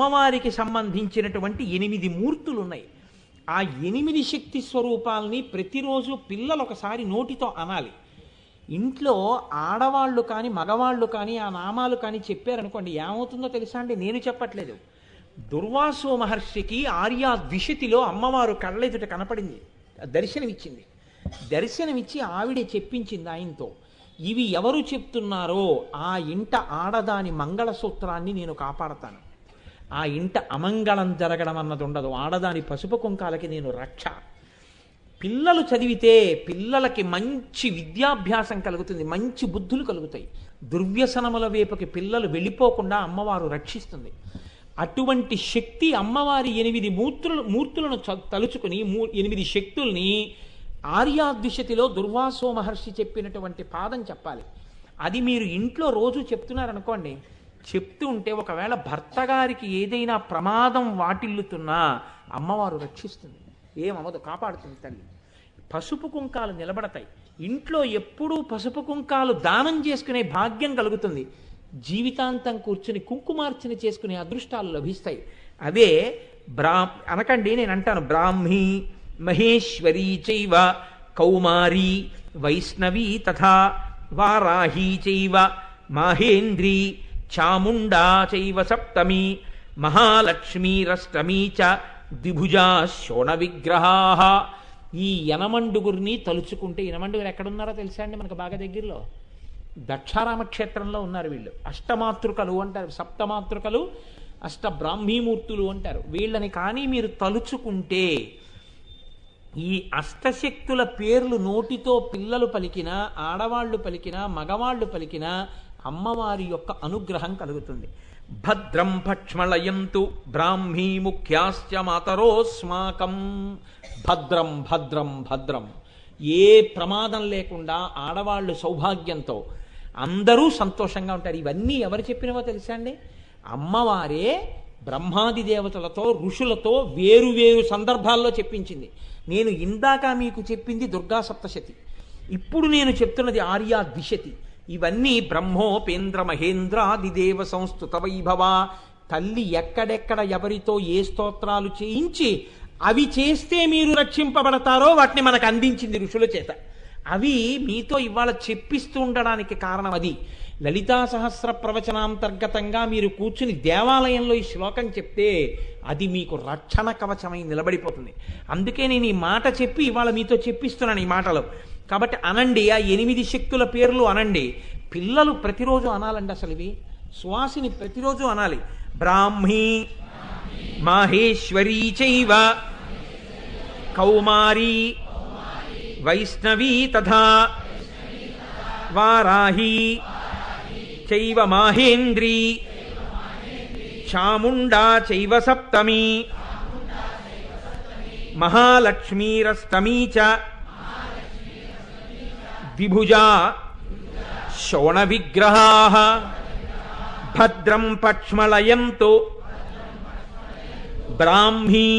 అమ్మవారికి సంబంధించినటువంటి 8 మూర్తులు ఉన్నాయి. ఆ 8 శక్తి స్వరూపాలని ప్రతిరోజు పిల్లలు ఒకసారి నోటితో అనాలి. ఇంట్లో ఆడవాళ్ళు కానీ మగవాళ్ళు కానీ ఆ నామాలు కానీ చెప్పారనుకోండి, ఏమవుతుందో తెలుసా అండి? నేను చెప్పట్లేదు. దుర్వాసో మహర్షికి ఆర్యా ద్విషతిలో అమ్మవారు కళ్ళెదుట కనపడింది, దర్శనమిచ్చింది. దర్శనమిచ్చి ఆవిడే చెప్పించింది ఆయనతో, ఇవి ఎవరు చెప్తున్నారో ఆ ఇంట ఆడదాని మంగళసూత్రాన్ని నేను కాపాడతాను, ఆ ఇంట అమంగళం జరగడం అన్నది ఉండదు, ఆడదాని పసుపు కుంకాలకి నేను రక్ష. పిల్లలు చదివితే పిల్లలకి మంచి విద్యాభ్యాసం కలుగుతుంది, మంచి బుద్ధులు కలుగుతాయి. దుర్వ్యసనముల వైపుకి పిల్లలు వెళ్ళిపోకుండా అమ్మవారు రక్షిస్తుంది. అటువంటి శక్తి అమ్మవారి 8 మూర్తులను తలుచుకుని 8 శక్తుల్ని ఆర్యాద్విషతిలో దుర్వాసో మహర్షి చెప్పినటువంటి పాదం చెప్పాలి. అది మీరు ఇంట్లో రోజు చెప్తున్నారనుకోండి, చెప్తూ ఉంటే ఒకవేళ భర్త గారికి ఏదైనా ప్రమాదం వాటిల్లుతున్నా అమ్మవారు రక్షిస్తుంది, ఏమవదు, కాపాడుతుంది తల్లి. పసుపు కుంకాలు నిలబడతాయి ఇంట్లో, ఎప్పుడూ పసుపు కుంకాలు దానం చేసుకునే భాగ్యం కలుగుతుంది. జీవితాంతం కూర్చుని కుంకుమార్చన చేసుకునే అదృష్టాలు లభిస్తాయి. అవే అనకండి, నేను అంటాను బ్రాహ్మీ మహేశ్వరీ చైవ కౌమారీ వైష్ణవీ తథా వారాహీ చైవ మాహేంద్రీ చాముండా చైవ సప్తమి మహాలక్ష్మీరష్టమీ చ ద్విభుజా శోణ విగ్రహాః. ఈ యనమండుగురిని తలుచుకుంటే, యనమండుగురు ఎక్కడున్నారో తెలుసా అండి? మనకు బాగా దగ్గరలో దక్షారామ క్షేత్రంలో ఉన్నారు వీళ్ళు. అష్టమాతృకలు అంటారు, సప్తమాతృకలు, అష్టబ్రాహ్మీమూర్తులు అంటారు వీళ్ళని. కానీ మీరు తలుచుకుంటే ఈ అష్టశక్తుల పేర్లు నోటితో పిల్లలు పలికినా, ఆడవాళ్లు పలికినా, మగవాళ్లు పలికినా అమ్మవారి యొక్క అనుగ్రహం కలుగుతుంది. భద్రం భక్ష్మళయంతు బ్రాహ్మీ ముఖ్యాశ్చ మాతరోస్మాకం. భద్రం భద్రం భద్రం, ఏ ప్రమాదం లేకుండా ఆడవాళ్ళు సౌభాగ్యంతో అందరూ సంతోషంగా ఉంటారు. ఇవన్నీ ఎవరు చెప్పినవో తెలుసా అండి? అమ్మవారే బ్రహ్మాది దేవతలతో, ఋషులతో వేరు వేరు సందర్భాల్లో చెప్పించింది. నేను ఇందాక మీకు చెప్పింది దుర్గా సప్తశతి, ఇప్పుడు నేను చెప్తున్నది ఆర్యా ద్విషతి. ఇవన్నీ బ్రహ్మోపేంద్ర మహేంద్రాదిదేవ సంస్థుత వైభవ. తల్లి ఎక్కడెక్కడ ఎవరితో ఏ స్తోత్రాలు చేయించి అవి చేస్తే మీరు రక్షింపబడతారో వాటిని మనకు అందించింది ఋషుల చేత. అవి మీతో ఇవాళ చెప్పిస్తూ ఉండడానికి కారణం అది. లలితా సహస్ర ప్రవచనాంతర్గతంగా మీరు కూర్చుని దేవాలయంలో ఈ శ్లోకం చెప్తే అది మీకు రక్షణ కవచమై నిలబడిపోతుంది. అందుకే నేను ఈ మాట చెప్పి ఇవాళ మీతో చెప్పిస్తున్నాను ఈ మాటలు. కాబట్టి అనండి, ఆ 8 శక్తుల పేర్లు అనండి. పిల్లలు ప్రతిరోజు అనాలండి. అసలు ఇవి సువాసిని ప్రతిరోజు అనాలి. బ్రాహ్మీ మాహేశ్వరీ చైవ కౌమారీ వైష్ణవీ తథా వారాహీ చైవ మాహేంద్రీ చాముండా చైవ సప్తమి మహాలక్ష్మీరష్టమీ చ ద్విభుజా శోణ విగ్రహాః. భద్రం పక్ష్మళయంతు బ్రాహ్మీ